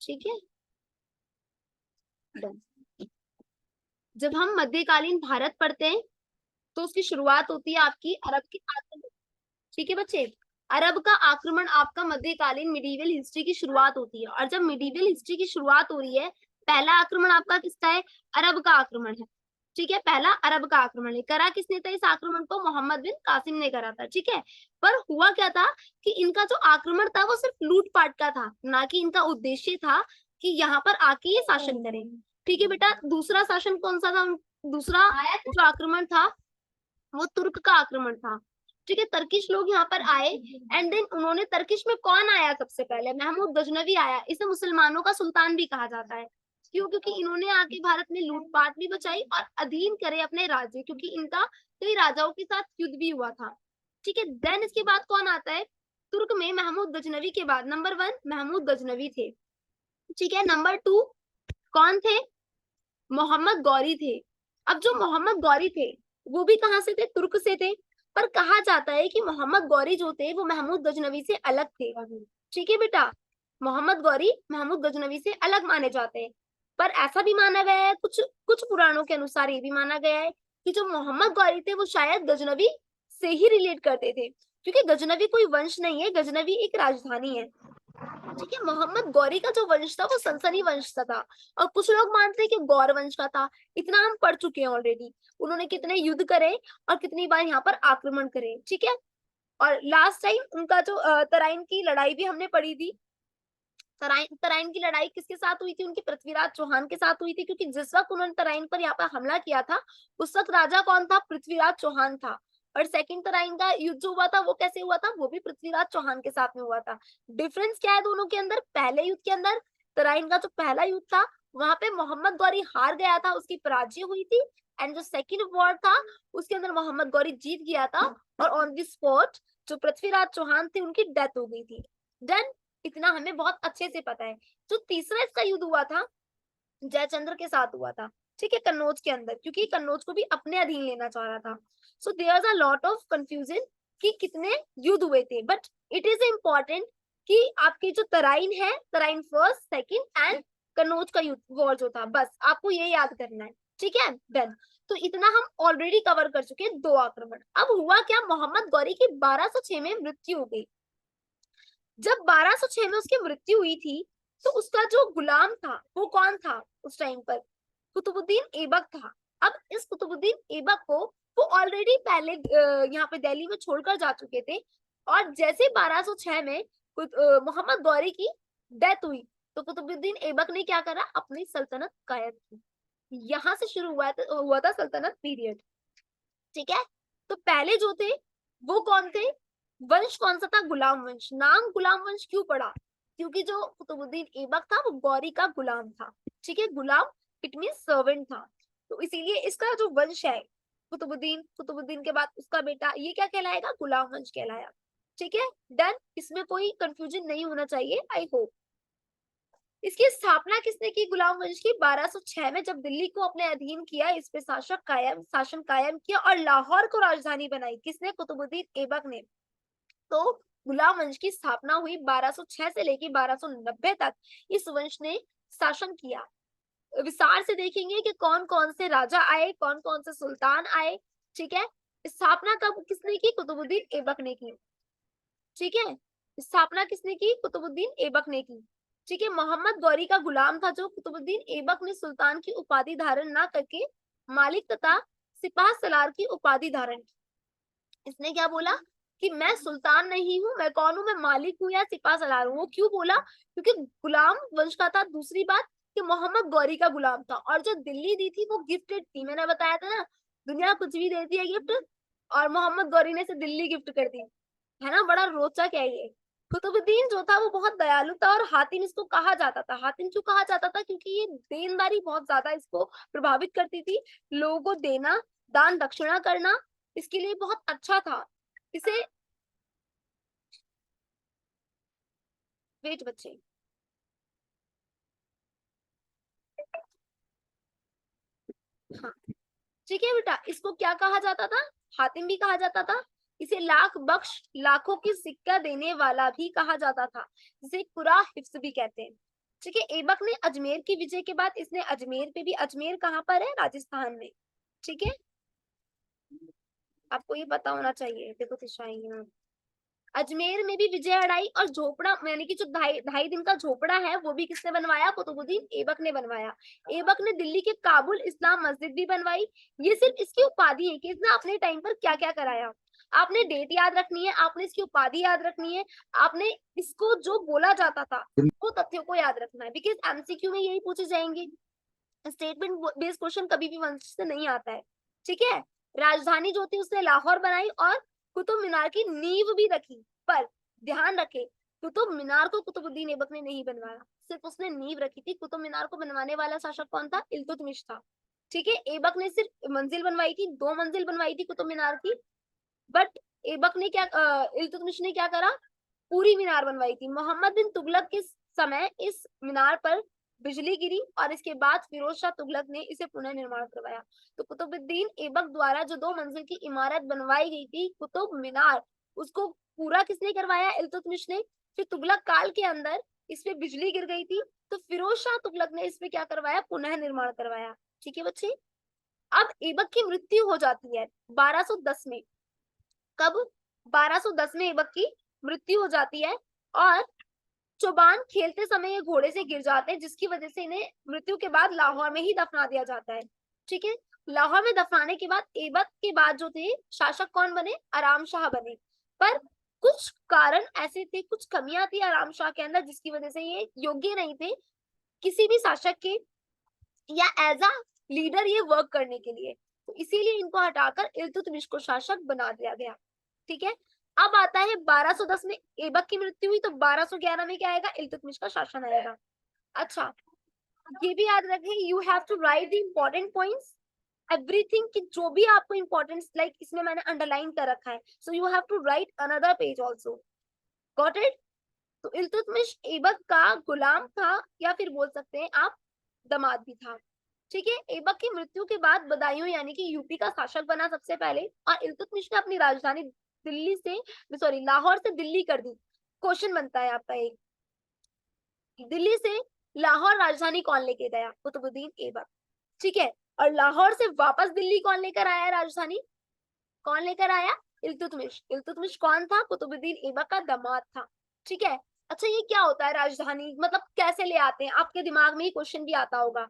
ठीक है। Done. जब हम मध्यकालीन भारत पढ़ते हैं तो उसकी शुरुआत होती है आपकी अरब के आक्रमण। ठीक है बच्चे, अरब का आक्रमण आपका मध्यकालीन मिडीवल हिस्ट्री की शुरुआत होती है। और जब मिडीवल हिस्ट्री की शुरुआत हो रही है, पहला आक्रमण आपका किसका है? अरब का आक्रमण है। ठीक है, पहला अरब का आक्रमण है। करा किसने था इस आक्रमण को? मोहम्मद बिन कासिम ने करा था। ठीक है, पर हुआ क्या था कि इनका जो आक्रमण था वो सिर्फ लूटपाट का था, ना कि इनका उद्देश्य था कि यहाँ पर आके ये शासन करें। ठीक है बेटा, दूसरा शासन कौन सा था? दूसरा जो आक्रमण था वो तुर्क का आक्रमण था। ठीक है, तर्किश लोग यहाँ पर आए एंड देन उन्होंने, तर्किश में कौन आया सबसे पहले? महमूद गजनवी आया। इसे मुसलमानों का सुल्तान भी कहा जाता है। क्यों? क्योंकि इन्होंने आके भारत में लूटपाट भी बचाई और अधीन करे अपने राज्य, क्योंकि इनका कई राजाओं के साथ युद्ध भी हुआ था। ठीक है, देन इसके बाद कौन आता है? तुर्क में महमूद गजनवी के बाद नंबर 1 महमूद गजनवी थे। ठीक है, नंबर 2 कौन थे? मोहम्मद गौरी थे। अब जो मोहम्मद गौरी थे वो भी कहाँ से थे? तुर्क से थे। पर कहा जाता है कि मोहम्मद गौरी जो थे वो महमूद गजनवी से अलग थे। ठीक है बेटा, मोहम्मद गौरी महमूद गजनवी से अलग माने जाते हैं। पर ऐसा भी माना गया है, कुछ कुछ पुराणों के अनुसार ये भी माना गया है कि जो मोहम्मद गौरी थे वो शायद गजनवी से ही रिलेट करते थे, क्योंकि गजनवी कोई वंश नहीं है, गजनवी एक राजधानी है। ठीक है, मोहम्मद गौरी का जो वंश था वो सनसनी वंश का था। और कुछ लोग मानते हैं कि गौर वंश का था। इतना हम पढ़ चुके हैं ऑलरेडी, उन्होंने कितने युद्ध करे और कितनी बार यहाँ पर आक्रमण करे। ठीक है, और लास्ट टाइम उनका जो तराइन की लड़ाई भी हमने पढ़ी थी। तराइन तराइन की लड़ाई किसके साथ हुई थी? उनकी पृथ्वीराज चौहान के साथ हुई थी, क्योंकि जिस वक्त उन्होंने तराइन पर यहाँ पर हमला किया था उस वक्त राजा कौन था? पृथ्वीराज चौहान था। और सेकंड तराइन का युद्ध जो हुआ था वो कैसे हुआ था? वो भी पृथ्वीराज चौहान के साथ में हुआ था। डिफरेंस क्या है दोनों के अंदर? पहले युद्ध के अंदर, तराइन का जो पहला युद्ध था वहां पे मोहम्मद गौरी हार गया था, उसकी पराजय हुई थी। एंड जो सेकंड वॉर था उसके अंदर मोहम्मद गौरी जीत गया था और ऑन द स्पॉट जो पृथ्वीराज चौहान थे उनकी डेथ हो गई थी। देन इतना हमें बहुत अच्छे से पता है। जो तीसरा इसका युद्ध हुआ था जयचंद्र के साथ हुआ था। ठीक है, कन्नौज के अंदर, क्योंकि कन्नौज को भी अपने अधीन लेना चाह रहा था। So there a lot of confusion कि कितने युद्ध हुए थे, बट इट इज इम्पोर्टेंट कि आपकी जो तराइन है, Tarain first second and Kannauj का युद्ध वॉर जो था, बस आपको ये याद करना है। ठीक है, डन। तो इतना हम ऑलरेडी कवर कर चुके हैं, 2 आक्रमण। अब हुआ क्या? मोहम्मद गौरी की 1206 में मृत्यु हो गई। जब 1206 में उसकी मृत्यु हुई थी तो उसका जो गुलाम था वो कौन था उस टाइम पर? कुतुबुद्दीन ऐबक था। अब इस कुतुबुद्दीन ऐबक को वो ऑलरेडी पहले यहाँ पे दिल्ली में छोड़कर जा चुके थे। और जैसे 1206 में मोहम्मद गौरी की डेथ हुई तो कुतुबुद्दीन ऐबक ने क्या करा? अपनी सल्तनत कायम की। यहाँ से शुरू हुआ था सल्तनत पीरियड। ठीक है, तो पहले जो थे वो कौन थे? वंश कौन सा था? गुलाम वंश। नाम गुलाम वंश क्यों पड़ा? क्योंकि जो कुतुबुद्दीन ऐबक था वो गौरी का गुलाम था। ठीक है, गुलाम इट मीन सर्वेंट था, तो इसीलिए इसका जो वंश है कुतुबुद्दीन, कुतुबुद्दीन के बाद उसका बेटा, ये क्या कहलाएगा? गुलाम वंश कहलाया। ठीक है, डन। इसमें कोई कंफ्यूजन नहीं होना चाहिए, आई होप। इसकी स्थापना किसने की गुलाम वंश की? 1206 में, जब दिल्ली को अपने अधीन किया, इस पे शासन कायम किया और लाहौर को राजधानी बनाई। किसने? कुतुबुद्दीन ऐबक ने। तो गुलाम वंश की स्थापना हुई 1206 से लेकर 1290 तक इस वंश ने शासन किया। विस्तार से देखेंगे कि कौन कौन से राजा आए, कौन कौन से सुल्तान आए। ठीक है, स्थापना कब किसने की? कुतुबुद्दीन ऐबक ने की। ठीक है, स्थापना किसने की? कुतुबुद्दीन ऐबक ने की। ठीक है, मोहम्मद गौरी का गुलाम था जो कुतुबुद्दीन ऐबक ने सुल्तान की उपाधि धारण ना करके मालिक तथा सिपाह सलार की उपाधि धारण की। इसने क्या बोला कि मैं सुल्तान नहीं हूँ, मैं कौन हूँ? मैं मालिक हूँ या सिपा सलार हूँ। वो क्यों बोला? क्योंकि गुलाम वंश का था। दूसरी बात कि मोहम्मद गौरी का गुलाम था और जो दिल्ली दी थी वो गिफ्टेड थी। मैंने बताया था ना, दुनिया कुछ भी देती है गिफ्ट, और मोहम्मद गौरी ने इसे दिल्ली गिफ्ट कर दी। है ना, बड़ा रोचक है ये। कुतुबुद्दीन जो था वो बहुत दयालु था और हातिम इसको कहा जाता था। हातिम क्यों कहा जाता था? क्योंकि ये देनदारी बहुत ज्यादा इसको प्रभावित करती थी। लोगों को देना, दान दक्षिणा करना इसके लिए बहुत अच्छा था। इसे, वेट बच्चे, हाँ ठीक है बेटा, इसको क्या कहा जाता था? हातिम भी कहा जाता था। इसे लाख बख्श, लाखों की सिक्का देने वाला भी कहा जाता था, जिसे कुरा हिफ्स भी कहते हैं। ठीक है। ऐबक ने अजमेर की विजय के बाद इसने अजमेर पे भी, अजमेर कहाँ पर है, राजस्थान में, ठीक है, आपको ये पता होना चाहिए। देखो तिशाई यहाँ अजमेर में भी विजय अड़ाई, और झोपड़ा यानी कि जो ढाई ढाई दिन का झोपड़ा है वो भी किसने बनवाया, कुतुबुद्दीन ऐबक ने बनवाया। ऐबक ने दिल्ली के काबुल इस्लाम मस्जिद भी बनवाई। ये सिर्फ इसकी उपाधि है कि इसने अपने टाइम पर क्या क्या कराया। आपने डेट याद रखनी है, आपने इसकी उपाधि याद रखनी है, आपने इसको जो बोला जाता था वो तथ्यों को याद रखना है, बिकॉज एमसीक्यू में यही पूछे जाएंगे। स्टेटमेंट बेस्ड क्वेश्चन कभी भी वंश से नहीं आता है, ठीक है। राजधानी जो थी उसने लाहौर बनाई और कुतुब मीनार की नींव भी रखी, पर ध्यान रखे कुतुब मीनार को कुतुबुद्दीन ऐबक ने नहीं बनवाया, सिर्फ उसने नींव रखी थी। कुतुब मीनार को बनवाने वाला शासक कौन था, इल्तुतमिश था, ठीक है। ऐबक ने सिर्फ मंजिल बनवाई थी, 2 मंजिल बनवाई थी कुतुब मीनार की, बट ऐबक ने क्या इल्तुतमिश ने क्या करा, पूरी मीनार बनवाई थी। मोहम्मद बिन तुगलक के समय इस मीनार पर बिजली गिरी और इसके बाद फिरोज शाह तुगलक ने इसे पुनः निर्माण करवाया। तो कुतुबुद्दीन ऐबक द्वारा जो 2 मंजिल की इमारत बनवाई गई थी कुतुब मीनार, उसको पूरा किसने करवाया, इल्तुतमिश ने। फिर तुगलक काल के अंदर इस पे बिजली गिर गई थी, तो फिरोज शाह तुगलक ने इस पे क्या करवाया, पुनः निर्माण करवाया, ठीक है बच्चे। अब ऐबक की मृत्यु हो जाती है 1210 में। कब, 1210 में ऐबक की मृत्यु हो जाती है, और चौबान खेलते समय ये घोड़े से गिर जाते हैं, जिसकी वजह से इन्हें मृत्यु के बाद लाहौर में ही दफना दिया जाता है, ठीक है। लाहौर में दफनाने के बाद ऐबक के बाद जो थे शासक कौन बने, आराम शाह बने। पर कुछ कारण ऐसे थे, कुछ कमियां थी आराम शाह के अंदर, जिसकी वजह से ये योग्य नहीं थे किसी भी शासक के या एज अ लीडर ये वर्क करने के लिए, तो इसीलिए इनको हटाकर इल्तुतमिश को शासक बना दिया गया, ठीक है। अब आता है 1210 में ऐबक की मृत्यु हुई, तो 1211 में क्या आएगा, इल्तुतमिश का शासन आएगा। अच्छा, ये भी याद रखें, you have to write the important points, everything की जो भी आपको इंपॉर्टेंस, लाइक इसमें मैंने अंडरलाइन कर रखा है, so you have to write another page also, got it. तो इल्तुतमिश ऐबक का गुलाम था, या फिर बोल सकते हैं आप दामाद भी था, ठीक है। ऐबक की मृत्यु के बाद बदायूं यानी कि यूपी का शासक बना सबसे पहले, और इल्तुतमिश ने अपनी राजधानी दिल्ली से, सॉरी लाहौर से दिल्ली कर दी। क्वेश्चन बनता है आपका एक, दिल्ली से लाहौर राजधानी कौन लेके गया, कुतुबुद्दीन ऐबक, ठीक है। और लाहौर से वापस दिल्ली कौन लेकर आया राजधानी, कौन लेकर आया, इल्तुतमिश। इल्तुतमिश कौन था, कुतुबुद्दीन ऐबक का दामाद था, ठीक है। अच्छा, ये क्या होता है राजधानी, मतलब कैसे ले आते हैं, आपके दिमाग में ही क्वेश्चन भी आता होगा,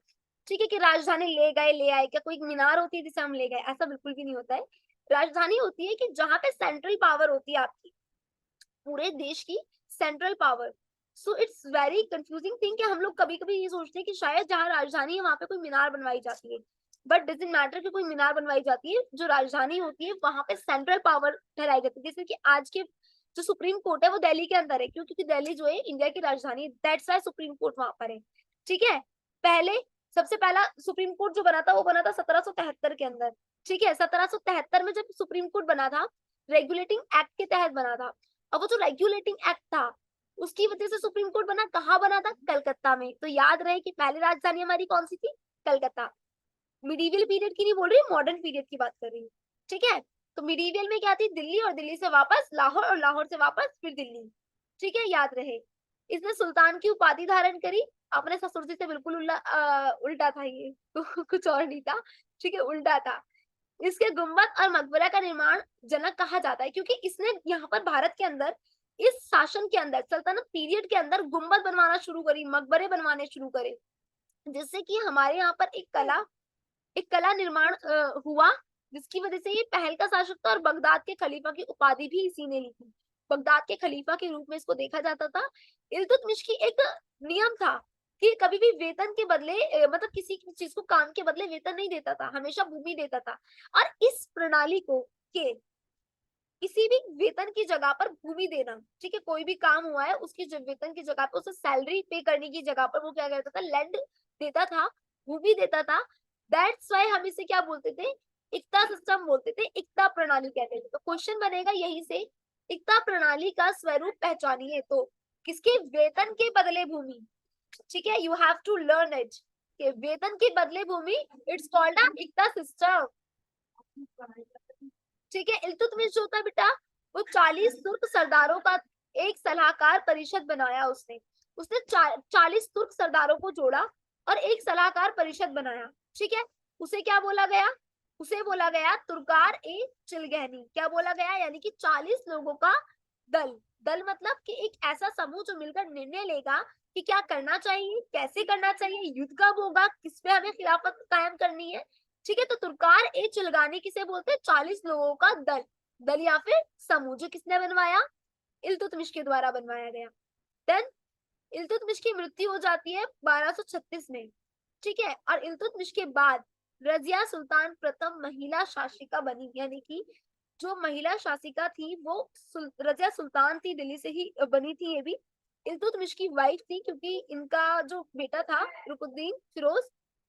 ठीक है, कि राजधानी ले गए, ले आए, क्या कोई मीनार होती है जिसे हम ले गए, ऐसा बिल्कुल भी नहीं होता है। राजधानी होती है कि जहां पे सेंट्रल पावर होती है आपकी, पूरे देश की central power. So it's very confusing thing कि हम लोग कभी कभी ये सोचते हैं कि शायद जहाँ राजधानी है वहां पे कोई मीनार बनवाई जाती है, बट डजंट मैटर कि कोई मीनार बनवाई जाती है, जो राजधानी होती है वहां पे सेंट्रल पावर ठहराई जाती है। जैसे कि आज के जो सुप्रीम कोर्ट है वो दिल्ली के अंदर है, क्योंकि दिल्ली जो है इंडिया की राजधानी, दैट्स व्हाई सुप्रीम कोर्ट वहां पर है, ठीक है। पहले सबसे पहला सुप्रीम कोर्ट जो बना था वो बना था 1773 के अंदर, ठीक है। 1773 में जब सुप्रीम कोर्ट बना था, रेगुलेटिंग एक्ट के तहत बना था, और वो जो रेगुलेटिंग एक्ट था उसकी वजह से सुप्रीम कोर्ट बना, कहाँ बना था, कलकत्ता में। तो याद रहे कि पहली राजधानी हमारी कौन सी थी, कलकत्ता। मिडीवियल पीरियड की नहीं बोल रही, मॉडर्न पीरियड की बात कर रही हूँ, ठीक है। तो मिडीवियल में क्या थी, दिल्ली, और दिल्ली से वापस लाहौर, और लाहौर से वापस फिर दिल्ली, ठीक है, याद रहे। इसने सुल्तान की उपाधि धारण करी, अपने ससुर जी से बिल्कुल उल्टा था ये तो कुछ और नहीं था, ठीक है, उल्टा था। इसके गुम्बद और मकबरा का निर्माण जनक कहा जाता है, क्योंकि इसने यहाँ पर भारत के अंदर इस शासन के अंदर सल्तनत पीरियड के अंदर गुम्बद बनवाना शुरू करी, मकबरे बनवाने शुरू करे, जिससे कि हमारे यहाँ पर एक कला निर्माण हुआ, जिसकी वजह से ये पहल का शासक था, और बगदाद के खलीफा की उपाधि भी इसी ने ली थी। बगदाद के खलीफा के रूप में इसको देखा जाता था। इल्तुतमिश की एक नियम था कि कभी भी वेतन के बदले मतलब किसी चीज को काम के बदले वेतन नहीं देता था, हमेशा भूमि देता था। और इस प्रणाली को के किसी भी वेतन की जगह पर भूमि देना, ठीक है, कोई भी काम हुआ है उसकी वेतन की जगह पर, उसे सैलरी पे करने की जगह पर वो क्या करता था, लैंड देता था, भूमि देता था। दैट्स व्हाई हम इसे क्या बोलते थे, इक्ता सिस्टम बोलते थे, इक्ता प्रणाली कहते थे। तो क्वेश्चन बनेगा यही से, इक्ता प्रणाली का स्वरूप पहचानिए, तो किसके वेतन के बदले भूमि, ठीक है, you have to learn it, के वेतन के बदले भूमि, इट्स कॉल्ड अ इक्ता सिस्टम, ठीक है। इल्तुतमिश जो था बेटा, वो 40 तुर्क सरदारों का एक सलाहकार परिषद बनाया उसने, उसने 40 तुर्क सरदारों को जोड़ा और एक सलाहकार परिषद बनाया। ठीक है, उसे क्या बोला गया? उसे बोला गया तुर्कार ए चिलगहनी। क्या बोला गया? यानी कि 40 लोगों का दल। दल मतलब कि एक ऐसा समूह जो मिलकर निर्णय लेगा कि क्या करना चाहिए, कैसे करना चाहिए, युद्ध कब होगा, किस पे हमें खिलाफत कायम करनी है। ठीक है, तो तुर्कार ए चिलगानी किसे बोलते हैं? 40 लोगों का दल। दल या फिर समूह, जो किसने बनवाया? इल्तुतमिश के द्वारा बनवाया गया। देन इल्तुतमिश की मृत्यु हो जाती है 1236 में। ठीक है, और इल्तुतमिश के बाद रजिया सुल्तान प्रथम महिला शासिका बनी। यानी कि जो महिला शासिका थी वो रजिया सुल्तान थी, दिल्ली से ही बनी थी ये भी। इल्तुतमिश की वाइफ थी, क्योंकि इनका जो बेटा था रुकुद्दीन फिरोज,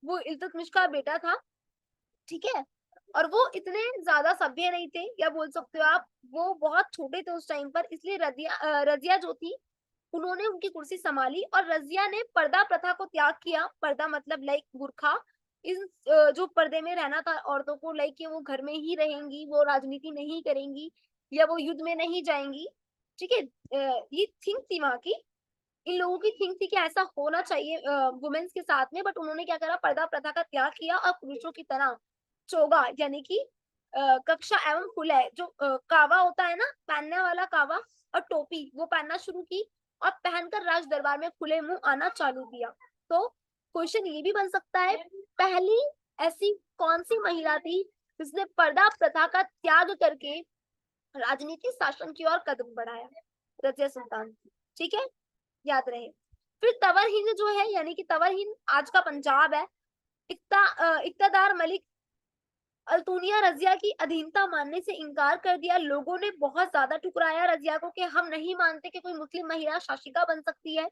वो इल्तुतमिश का बेटा था। ठीक है, और वो इतने ज्यादा सभ्य नहीं थे, या बोल सकते हो आप वो बहुत छोटे थे उस टाइम पर, इसलिए रजिया जो थी उन्होंने उनकी कुर्सी संभाली। और रजिया ने पर्दा प्रथा को त्याग किया। पर्दा मतलब लाइक बुर्खा। इन जो पर्दे में रहना था औरतों को, लाइक कि वो घर में ही रहेंगी, वो राजनीति नहीं करेंगी या वो युद्ध में नहीं जाएंगी। ठीक है, ये थिंक थी वहां की, इन लोगों की थिंक थी कि ऐसा होना चाहिए वुमेन्स के साथ में। बट उन्होंने क्या करा? पर्दा प्रथा का त्याग किया और पुरुषों की तरह चोगा यानी कि कक्षा एवं खुले जो कावा होता है ना, पहनने वाला कावा, और टोपी वो पहनना शुरू की और पहनकर राज दरबार में खुले मुंह आना चालू किया। तो क्वेश्चन ये भी बन सकता है, पहली ऐसी कौन सी महिला थी जिसने पर्दा प्रथा का त्याग करके राजनीति शासन की ओर कदम बढ़ाया? रजिया सुल्तान। ठीक है, याद रहे। फिर तवर हिंद जो है, यानी कि तवर हिंद आज का पंजाब है, इक्तादार मलिक अल्तुनिया रजिया की अधीनता मानने से इनकार कर दिया। लोगों ने बहुत ज्यादा ठुकराया रजिया को कि हम नहीं मानते कि कोई मुस्लिम महिला शासिका बन सकती है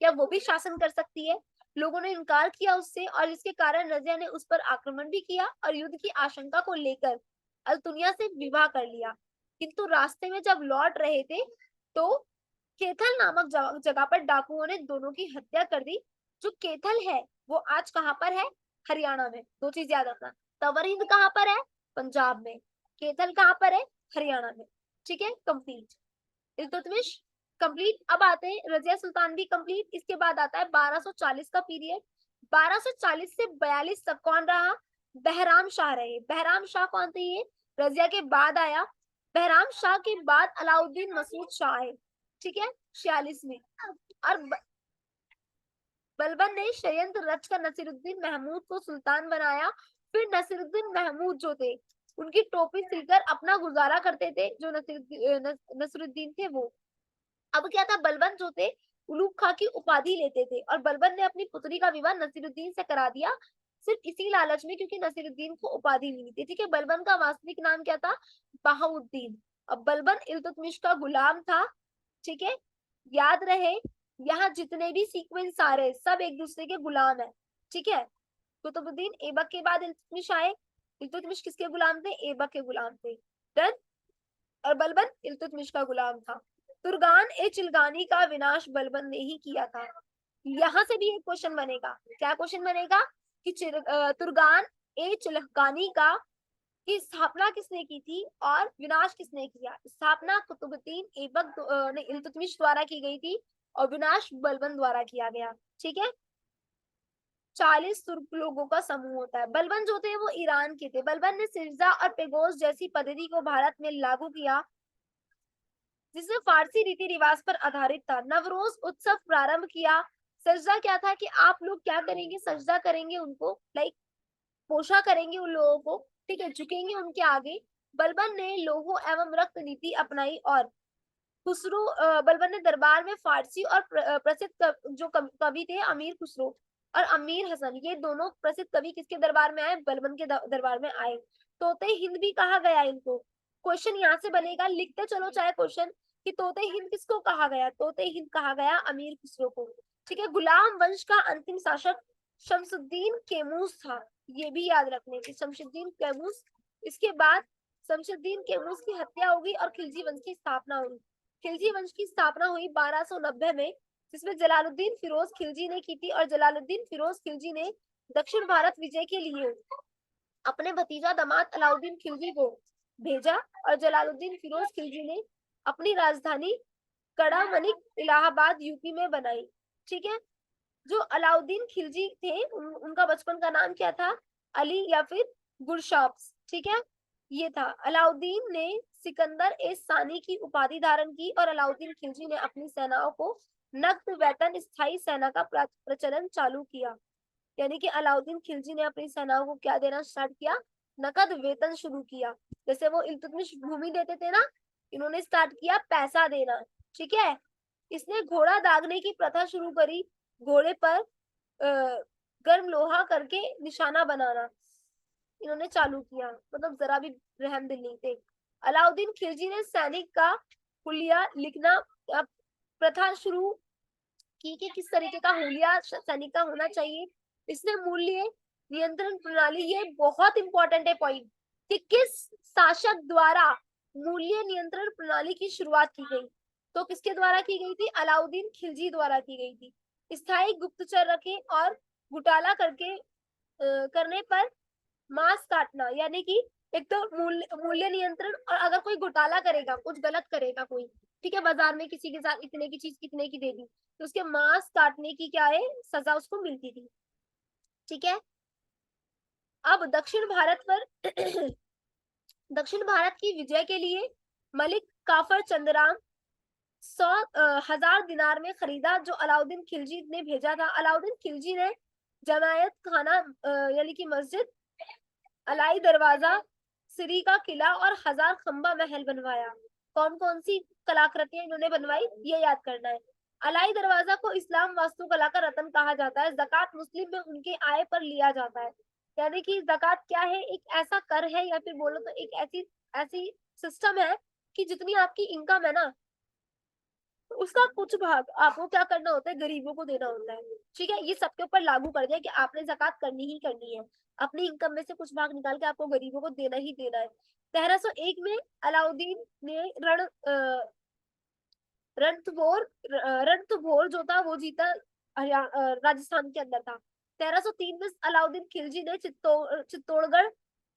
या वो भी शासन कर सकती है। लोगों ने इनकार किया उससे, और इसके कारण रजिया ने उस पर आक्रमण भी किया और युद्ध की आशंका को लेकर अल्तुनिया से विवाह कर लिया। किंतु रास्ते में जब लौट रहे थे तो केथल नामक जगह पर डाकुओं ने दोनों की हत्या कर दी। जो केथल है वो आज कहाँ पर है? हरियाणा में। दो चीज याद रखना, तवर हिंद कहाँ पर है? पंजाब में। केथल कहाँ पर है? हरियाणा में। ठीक है, कंप्लीट। इल्तुतमिश कंप्लीट। अब आते हैं रजिया सुल्तान भी कंप्लीट। इसके बाद आता है 1240 का पीरियड। 1240 से 42 तक कौन रहा? बहराम शाह रहे। बहराम शाह कौन थे? ये रजिया के बाद आया। बहराम शाह के बाद अलाउद्दीन मसूद शाह आए। ठीक है, 46 में। और बलबन ने षड्यंत्र रचकर नसीरुद्दीन महमूद को सुल्तान बनाया। फिर नसीरुद्दीन महमूद जो थे उनकी टोपी सिलकर अपना गुजारा करते थे, जो नसीरुद्दीन थे वो। अब क्या था, बलबन जो थे उलूग खां की उपाधि लेते थे, और बलबन ने अपनी पुत्री का विवाह नसीरुद्दीन से करा दिया, सिर्फ इसी लालच में, क्योंकि नसीरुद्दीन को उपाधि मिली थी। ठीक है, बलबन का वास्तविक नाम क्या था? बहाउद्दीन। अब बलबन इल्तुतमिश का गुलाम था। ठीक है, याद रहे, यहाँ जितने भी सीक्वेंस आ रहे सब एक दूसरे के गुलाम है। ठीक है, कुतुबुद्दीन ऐबक के बाद इल्तुतमिश आए। इल्तुतमिश किसके गुलाम थे? ऐबक के गुलाम थे। डन। और बलबन इल्तुतमिश का गुलाम था। तुर्गान ए चिलगानी का विनाश बलबन ने ही किया था। यहाँ से भी एक क्वेश्चन बनेगा। क्या क्वेश्चन बनेगा? कि तुर्गान ए चिलगानी का की स्थापना किसने की थी और विनाश किसने किया? स्थापना कुतुबुद्दीन ऐबक ने इल्तुतमिश द्वारा की गई थी और विनाश बलबन द्वारा किया गया। ठीक है, 40 तुर्क लोगों का समूह होता है। बलबन जो थे वो ईरान के थे। बलबन ने सिरजा और पेगोस जैसी पद्धति को भारत में लागू किया, जिसमें फारसी रीति रिवाज पर आधारित था। नवरोज उत्सव प्रारंभ किया। सजदा क्या था? कि आप लोग क्या करेंगे? सजदा करेंगे उनको, लाइक पोषा करेंगे उन लोगों को। ठीक है, झुकेंगे उनके आगे। बलबन ने लोहो एवं रक्त नीति अपनाई, और खुसरो बलबन ने दरबार में फारसी और प्रसिद्ध जो कवि थे अमीर खुसरो और अमीर हसन, ये दोनों प्रसिद्ध कवि किसके दरबार में आए? बलबन के दरबार में आए। तोते हिंद भी कहा गया इनको। क्वेश्चन यहाँ से बनेगा, लिखते चलो चाहे क्वेश्चन, कि तोते हिंद किसको कहा गया? तोते हिंद कहा गया अमीर खुसरो को। ठीक है, गुलाम वंश का अंतिम शासक शमसुद्दीन केमूस था। ये भी याद रखने की, शमसुद्दीन केमूस। इसके बाद शमसुद्दीन केमूस की हत्या होगी और खिलजी वंश की स्थापना हुई। खिलजी वंश की स्थापना हुई 1290 में, जिसमें जलालुद्दीन फिरोज खिलजी ने की थी। और जलालुद्दीन फिरोज खिलजी ने दक्षिण भारत विजय के लिए अपने भतीजा दामाद अलाउद्दीन खिलजी को भेजा, और जलालुद्दीन फिरोज खिलजी ने अपनी राजधानी कड़ा मनिक इलाहाबाद यूपी में बनाई। ठीक है। जो अलाउद्दीन खिलजी थे उनका बचपन का नाम क्या था, अली या फिर गुरशाब्स, ठीक है। ये था। अलाउद्दीन ने सिकंदर ए सानी की उपाधि धारण की और अलाउद्दीन खिलजी ने अपनी सेनाओं को नकद वेतन स्थायी सेना का प्रचलन चालू किया। यानी कि अलाउद्दीन खिलजी ने अपनी सेनाओं को क्या देना स्टार्ट किया, नकद वेतन शुरू किया। जैसे वो इल्तुतमिश भूमि देते थे ना, इन्होंने स्टार्ट किया पैसा देना, ठीक है। इसने घोड़ा दागने की प्रथा शुरू करी, घोड़े पर गर्म लोहा करके निशाना बनाना इन्होंने चालू किया, मतलब जरा भी रहम दिल नहीं थे। अलाउद्दीन खिलजी ने सैनिक का हुलिया लिखना प्रथा शुरू की कि किस तरीके का हुलिया सैनिक का होना चाहिए। इसने मूल्य नियंत्रण प्रणाली, ये बहुत इंपॉर्टेंट है पॉइंट, कि किस शासक द्वारा मूल्य नियंत्रण प्रणाली की शुरुआत की गई। तो किसके द्वारा की गई थी, अलाउद्दीन खिलजी द्वारा की गई थी। स्थायी गुप्तचर रखे और घोटाला करने पर मांस काटना, यानी कि एक तो मूल्य नियंत्रण, और अगर कोई घोटाला करेगा, कुछ गलत करेगा कोई, ठीक है, बाजार में किसी के साथ इतने की चीज कितने की दे दी, तो उसके मांस काटने की क्या है, सजा उसको मिलती थी, ठीक है। अब दक्षिण भारत पर दक्षिण भारत की विजय के लिए मलिक काफर चंद्राम 100,000 दिनार में खरीदा, जो अलाउद्दीन खिलजी ने भेजा था। अलाउद्दीन खिलजी ने जमायत खाना यानी कि मस्जिद, अलाई दरवाजा, सिरी का किला और 1000 खंबा महल बनवाया। कौन कौन सी कलाकृतियां इन्होंने बनवाई, ये याद करना है। अलाई दरवाजा को इस्लाम वास्तुकला का रत्न कहा जाता है। ज़कात मुस्लिम में उनके आय पर लिया जाता है। यानी कि ज़कात क्या है, एक ऐसा कर है या फिर बोलो तो एक ऐसी ऐसी सिस्टम है कि जितनी आपकी इनकम है ना, उसका कुछ भाग आपको क्या करना होता है, गरीबों को देना होता है, ठीक है। ये सबके ऊपर लागू कर दिया कि आपने ज़कात करनी ही करनी है, अपनी इनकम में से कुछ भाग निकाल के आपको गरीबों को देना ही देना है। 1301 में अलाउद्दीन ने रणथंभौर जो था वो जीता, राजस्थान के अंदर था। 1303 में अलाउद्दीन खिलजी ने चित्तौड़गढ़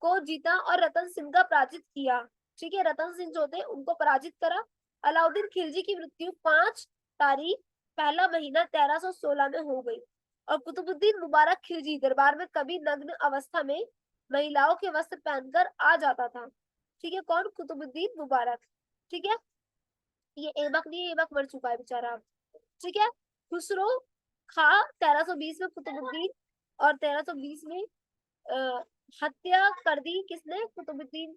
को जीता और रतन सिंह का पराजित किया, ठीक है। रतन सिंह जो थे उनको पराजित करा। अलाउद्दीन खिलजी की मृत्यु 5 तारीख पहला महीना 1316 में हो गई। और कुतुबुद्दीन मुबारक खिलजी दरबार में कभी नग्न अवस्था में महिलाओं के वस्त्र पहनकर आ जाता था, ठीक है। कौन, कुतुबुद्दीन मुबारक, ठीक है। ये ऐबक नहीं, ऐबक मर चुका है बेचारा, ठीक है। खुसरो खा 1320 में कुतुबुद्दीन, और 1320 में हत्या कर दी किसने, कुतुबुद्दीन,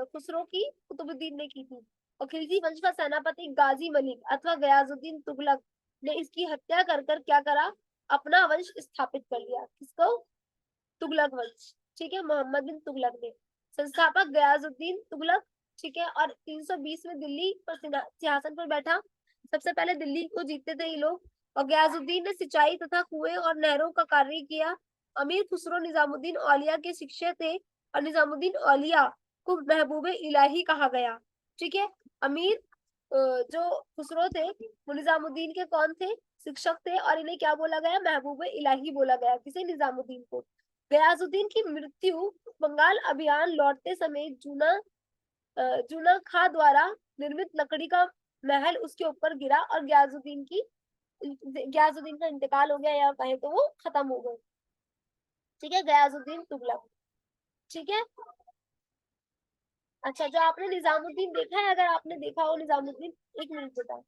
खुसरो की कुतुबुद्दीन ने की थी। और खिलजी वंश का सेनापति गाजी मलिक अथवा गयाजुद्दीन तुगलक ने इसकी हत्या कर कर क्या करा, अपना वंश स्थापित कर लिया। किसको, तुगलक वंश, ठीक है, मोहम्मद बिन तुगलक ने। संस्थापक गयाजुद्दीन तुगलक, ठीक है। और 320 में दिल्ली पर सिंहासन पर बैठा। सबसे पहले दिल्ली को जीतते थे ये लोग। और गयाजुद्दीन ने सिंचाई तथा कुएं और नहरों का कार्य किया। अमीर खुसरो निजामुद्दीन औलिया के शिक्षक थे, और निजामुद्दीन औलिया को महबूबे इलाही कहा गया, ठीक है। अमीर जो खुसरो थे वो निजामुद्दीन के कौन थे, शिक्षक थे, और इन्हें क्या बोला गया, महबूबे इलाही बोला गया, किसे, निजामुद्दीन को। गयाजुद्दीन की मृत्यु बंगाल अभियान लौटते समय जूना खां द्वारा निर्मित लकड़ी का महल उसके ऊपर गिरा और गयाजुद्दीन का इंतकाल हो गया, या कहे तो वो खत्म हो गए, ठीक है। गयाजुद्दीन तुगलक, ठीक है। अच्छा, जो आपने निजामुद्दीन देखा है, अगर आपने देखा हो निजामुद्दीन, एक मिनट बताओ,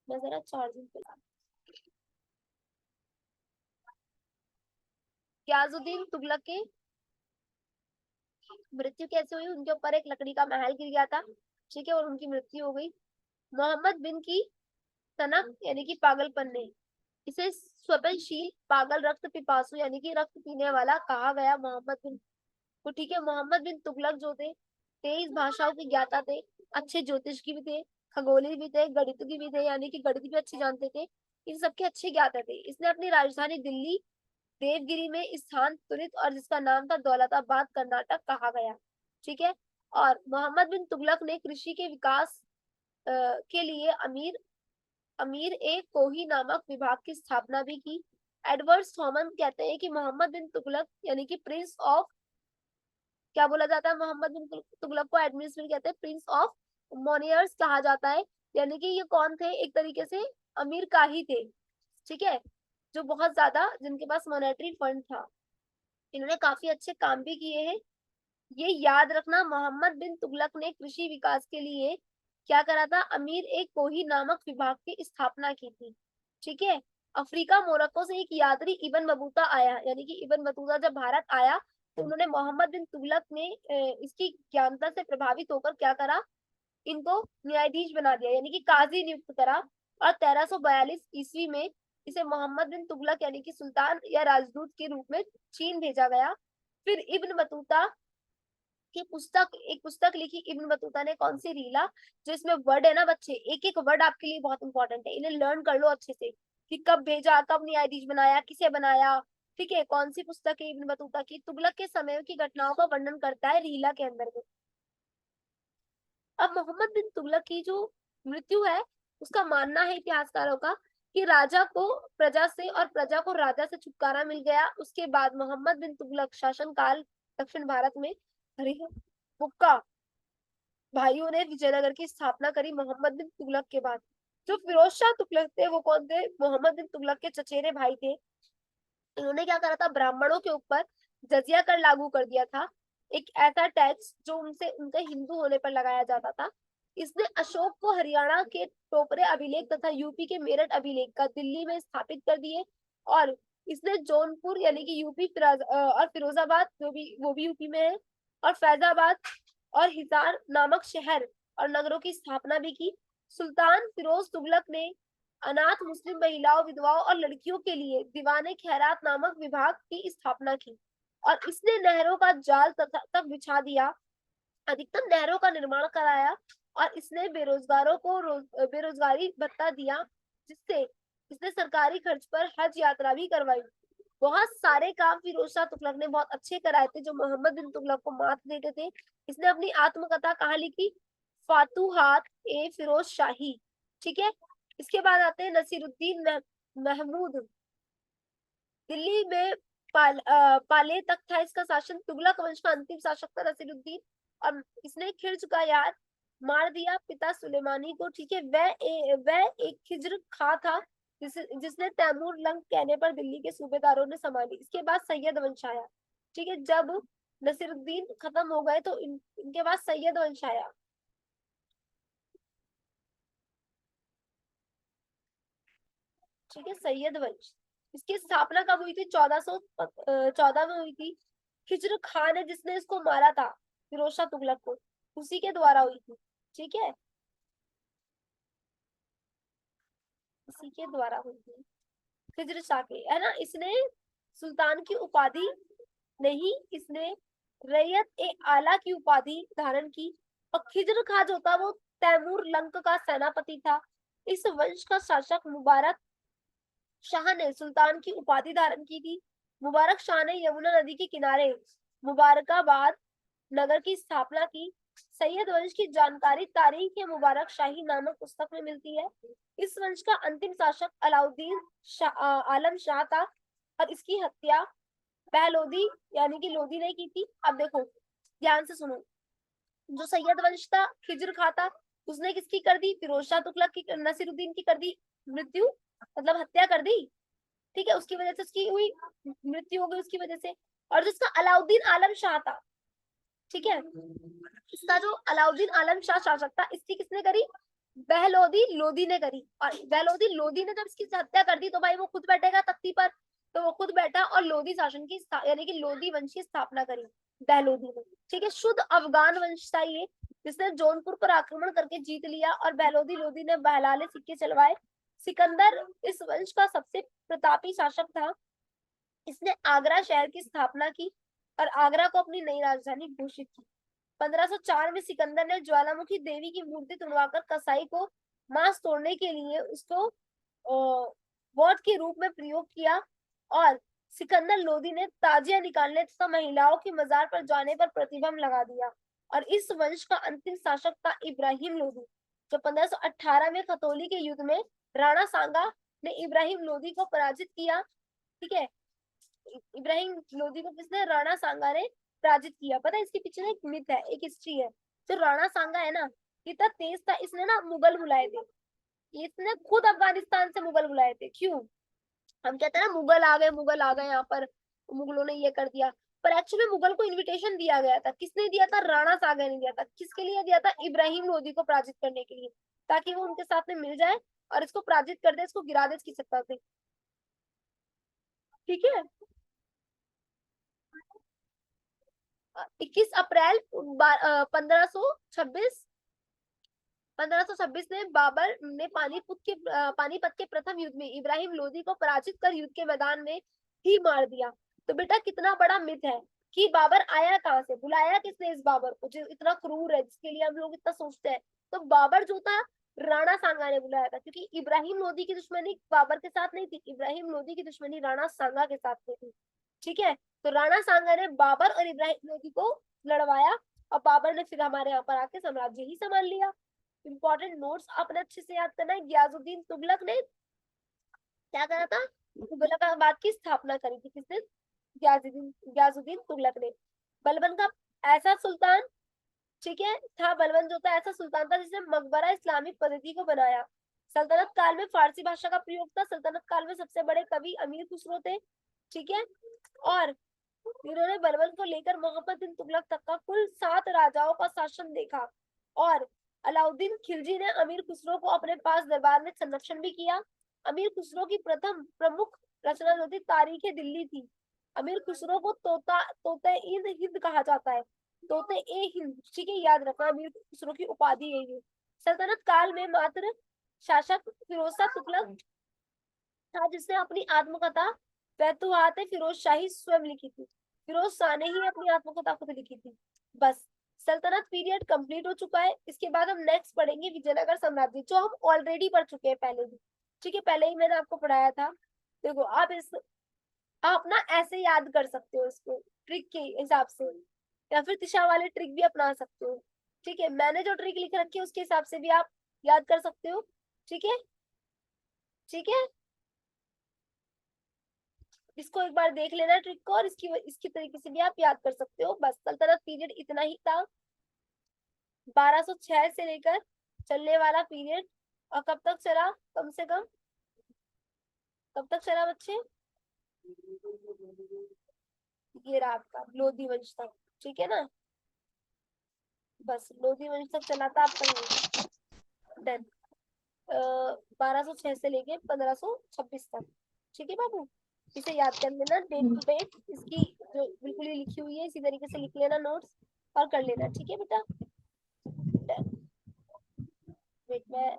मैं जरा चार्जिंग पे ला। गयाजुद्दीन तुगलक की मृत्यु कैसे हुई, उनके ऊपर एक लकड़ी का महल गिर गया था, ठीक है, और उनकी मृत्यु हो गई। मोहम्मद बिन की सनक यानी कि पागलपन ने इसे स्वप्नशील, पागल, रक्त पिपासु यानी कि रक्त पीने वाला कहा गया, मोहम्मद बिन को, ठीक है। मोहम्मद बिन तुगलक जो थे 23 भाषाओं के ज्ञाता थे, अच्छे ज्योतिष की भी थे, खगोली भी थे, गणित की भी थे, यानी कि गणित भी अच्छे जानते थे, इन सबके अच्छे ज्ञाता थे। इसने अपनी राजधानी दिल्ली देवगिरी में स्थान तुरित, और जिसका नाम था दौलताबाद, कर्नाटक कहा गया, ठीक है। और मोहम्मद बिन तुगलक ने कृषि के विकास के लिए अमीर ए कोही नामक विभाग की स्थापना भी की। एडवर्ड थॉमन कहते हैं कि मोहम्मद बिन तुगलक यानी कि प्रिंस ऑफ, क्या बोला जाता है, मोहम्मद बिन तुगलक को एडमिनिस्ट्रेटर कहते हैं, प्रिंस ऑफ मोनियर्स कहा जाता है। यानी कि ये कौन थे, एक तरीके से अमीर काही थे, ठीक है, जो बहुत ज्यादा, जिनके पास मॉनेटरी फंड था। इन्होंने काफी अच्छे काम भी किए हैं। ये याद रखना, मोहम्मद बिन तुगलक ने कृषि विकास के लिए क्या करा था, अमीर एक कोही नामक विभाग की स्थापना की थी, ठीक है। अफ्रीका मोरक्को से एक यात्री इब्न बतूता आया, यानी कि इब्न बतूता जब भारत आया तो उन्होंने मोहम्मद बिन तुगलक ने इसकी ज्ञानता से प्रभावित होकर क्या करा, इनको न्यायाधीश बना दिया, यानी कि काजी नियुक्त करा। और 1342 ईस्वी में इसे मोहम्मद बिन तुगलक यानी कि सुल्तान या राजदूत के रूप में चीन भेजा गया। फिर इब्न बतूता की पुस्तक, एक पुस्तक लिखी इब्न बतूता ने, कौन सी, रीला, जो इसमें वर्ड है ना बच्चे, एक एक वर्ड आपके लिए बहुत इंपॉर्टेंट है, इन्हें लर्न कर लो अच्छे से, कि कब भेजा, कब न्यायाधीश बनाया, किसे बनाया, ठीक है। कौन सी पुस्तक है इब्न बतूता की, तुगलक के समय की घटनाओं का वर्णन करता है रीला के अंदर में। अब मोहम्मद बिन तुगलक की जो मृत्यु है, उसका मानना है इतिहासकारों का कि राजा को प्रजा से और प्रजा को राजा से छुटकारा मिल गया। उसके बाद मोहम्मद बिन तुगलक शासन काल दक्षिण भारत में बुक्का भाइयों ने विजयनगर की स्थापना करी मोहम्मद बिन तुगलक के बाद। जो फिरोज शाह तुगलक थे वो कौन थे, मोहम्मद बिन तुगलक के चचेरे भाई थे। इन्होंने क्या करा था, ब्राह्मणों के ऊपर जजिया कर लागू कर दिया था, एक ऐसा टैक्स जो उनसे उनके हिंदू होने पर लगाया जाता था। इसने अशोक को हरियाणा के टोपरे अभिलेख तथा यूपी के मेरठ अभिलेख का दिल्ली में स्थापित कर दिए। और इसने जौनपुर यानी कि यूपी और फिरोजाबाद, जो भी वो भी यूपी में है, और फैजाबाद और हिसार नामक शहर और नगरों की स्थापना भी की। सुल्तान फिरोज तुगलक ने अनाथ मुस्लिम महिलाओं, विधवाओं और लड़कियों के लिए दीवाने खैरात नामक विभाग की स्थापना की। और इसने नहरों का जाल तक बिछा दिया, अधिकतम नहरों का निर्माण कराया। और इसने बेरोजगारों को बेरोजगारी भत्ता दिया, जिससे इसने सरकारी खर्च पर हज यात्रा भी करवाई। बहुत सारे काम फिरोज शाह तुगलक ने बहुत अच्छे कराए थे, जो मोहम्मद बिन तुगलक को मात देते थे। इसने अपनी आत्मकथा कहाँ लिखी, फातुहात ए फिरोज शाही, ठीक है। इसके बाद आते हैं नसीरुद्दीन महमूद। दिल्ली में पाले तक था इसका शासन। तुगलक वंश का अंतिम शासक था नसीरुद्दीन, और इसने खिर्ज का यार मार दिया पिता सुलेमानी को, ठीक है। वह एक खिज्र खा था जिसने तैमूर लंग कहने पर दिल्ली के सूबेदारों ने संभाली। इसके बाद सैयद वंश आया, ठीक है। जब नसीरुद्दीन खत्म हो गए तो इनके बाद सैयद वंश आया, ठीक है, सैयद वंश। इसकी स्थापना कब हुई थी, 1414 में हुई थी। खिज्र खान है जिसने इसको मारा था, फिरोज शाह तुगलक को, उसी के द्वारा हुई थी, ठीक है, इसी के द्वारा हुई थी, खिज्र शाह के, है ना। इसने सुल्तान की उपाधि नहीं, इसने रैयत ए आला की उपाधि धारण की। और खिज्र खां जो था वो तैमूर लंक का सेनापति था। इस वंश का शासक मुबारक शाह ने सुल्तान की उपाधि धारण की थी। मुबारक शाह ने यमुना नदी के किनारे मुबारकाबाद नगर की स्थापना की। सैयद वंश की जानकारी तारीख ए मुबारक शाही नामक पुस्तक में मिलती है। इस वंश का अंतिम शासक अलाउद्दीन आलम शाह था, और इसकी हत्या बहलोदी यानी कि लोदी ने की थी। अब देखो ध्यान से सुनो, जो सैयद वंश था, खिज्र खा था, उसने किसकी कर दी, फिरोज शाह तुगलक की, नसीरुद्दीन की कर दी मृत्यु, मतलब हत्या कर दी, ठीक है। उसकी वजह से उसकी हुई मृत्यु हो गई उसकी वजह से। और जिसका अलाउद्दीन आलम शाह था, ठीक है, इसका जो अलाउद्दीन आलम शाह शासक था, इसकी किसने करी, बहलोदी लोदी ने करी। और बहलोदी लोदी ने जब इसकी हत्या कर दी तो भाई वो खुद बैठेगा तख्ती पर, तो वो खुद बैठा और लोदी शासन की यानी कि लोदी वंश की स्थापना करी बहलोदी ने, ठीक है। शुद्ध अफगान वंश था ये, जिसने जौनपुर पर आक्रमण करके जीत लिया, और बहलोदी लोदी ने बहलाले सिक्के चलवाए। सिकंदर इस वंश का सबसे प्रतापी शासक था। इसने आगरा शहर की स्थापना की और आगरा को अपनी नई राजधानी घोषित की। 1504 में सिकंदर ने ज्वालामुखी देवी की मूर्ति तुड़वाकर कसाई को मांस तोड़ने के लिए उसको वोट के रूप में प्रयोग किया। और सिकंदर लोदी ने ताजिया निकालने तथा महिलाओं की मजार पर जाने पर प्रतिबंध लगा दिया। और इस वंश का अंतिम शासक था इब्राहिम लोदी, जो 1518 में खतौली के युद्ध में राणा सांगा ने इब्राहिम लोदी को पराजित किया, ठीक है। इब्राहिम लोदी को किसने, राणा सांगा ने पराजित किया। पता है इसके पीछे ना एक मिथ है, एक हिस्ट्री है। जो राणा सांगा है ना, कितना तेज था, इसने ना मुगल बुलाए थे, इसने खुद अफगानिस्तान से मुगल बुलाए थे। क्यों? हम कहते हैं ना मुगल आ गए, मुगल आ गए यहाँ पर, मुगलों ने ये कर दिया, पर एक्चुअली मुगल को इनविटेशन दिया गया था। किसने दिया था? राणा सांगा ने दिया था। किसके लिए दिया था? इब्राहिम लोदी को पराजित करने के लिए, ताकि वो उनके साथ में मिल जाए और इसको पराजित कर दे, इसको गिरा दे इसकी सत्ता से। ठीक है। 21 अप्रैल 1526, 1526 में बाबर ने पानीपत के प्रथम युद्ध में इब्राहिम लोदी को पराजित कर युद्ध के मैदान में ही मार दिया। तो बेटा कितना बड़ा मिथ है कि बाबर आया कहाँ से, बुलाया किसने इस बाबर को जो इतना क्रूर है, जिसके लिए हम लोग इतना सोचते हैं? तो बाबर जो था, राणा सांगा ने बुलाया था, क्योंकि इब्राहिम लोदी की दुश्मनी बाबर के साथ नहीं थी, इब्राहिम लोदी की दुश्मनी राणा सांगा के साथ में थी। ठीक है। तो राणा सांगा ने बाबर और इब्राहिम लोदी को लड़वाया, और बाबर ने फिर हमारे यहाँ पर आके साम्राज्य ही संभाल लिया। इंपॉर्टेंट नोट्स आपने अच्छे से याद करना है। गियासुद्दीन तुगलक ने क्या करा था? तुगलकाबाद की स्थापना करी थी। किसने? गियासुद्दीन तुगलक ने। बलबन का ऐसा सुल्तान, ठीक है, था, बलबन जो था ऐसा सुल्तान था जिसने मकबरा इस्लामिक पद्धति को बनाया। सल्तनत काल में फारसी भाषा का प्रयोग था। सल्तनत काल में सबसे बड़े कवि अमीर खुसरो थे। ठीक है। और इन्होंने बलबन को लेकर मोहम्मद बिन तुगलक तक का कुल 7 राजाओं का शासन देखा। और अलाउद्दीन खिलजी ने अमीर खुसरो को अपने पास दरबार में संरक्षण भी किया। अमीर खुसरो की प्रथम प्रमुख रचना जो थी तारीख दिल्ली थी। अमीर खुसरो को तोते हिंद कहा जाता है, तोते ए हिंद। ठीक है, याद रखना, अमीर खुसरो की उपाधि यही है। सल्तनत काल में मात्र शासक फिरोज शाह तुगलक था जिसने अपनी आत्मकथा फतुहात फिरोज शाही स्वयं लिखी थी। फिरोज शाह ने ही अपनी आत्मकथा खुद लिखी थी। बस, सल्तनत पीरियड कंप्लीट हो चुका है। इसके बाद हम नेक्स्ट पढ़ेंगे विजयनगर साम्राज्य, जो हम ऑलरेडी पढ़ चुके हैं पहले भी। ठीक है, पहले ही मैंने आपको पढ़ाया था। देखो आप ना ऐसे याद कर सकते हो इसको ट्रिक के हिसाब से, या फिर दिशा वाले ट्रिक भी अपना सकते हो। ठीक है, मैंने जो ट्रिक लिख रखी है उसके हिसाब से भी आप याद कर सकते हो। ठीक है। ठीक है, इसको एक बार देख लेना ट्रिक को, और इसकी तरीके से भी आप याद कर सकते हो। बस, सल्तनत पीरियड इतना ही था, 1206 से लेकर चलने वाला पीरियड। और कब तक चला? कम से कम कब तक चला बच्चे? ये रहा आपका लोधी वंश तक। ठीक है ना? बस लोधी वंश तक चला था आपका। डन। 1206 से लेके 1526 तक। ठीक है बाबू, इसे याद कर लेना डेट टू डेट, इसकी जो बिल्कुल ही लिखी हुई है इसी तरीके से लिख लेना नोट्स, और कर लेना। ठीक है बेटा? वेट, मैं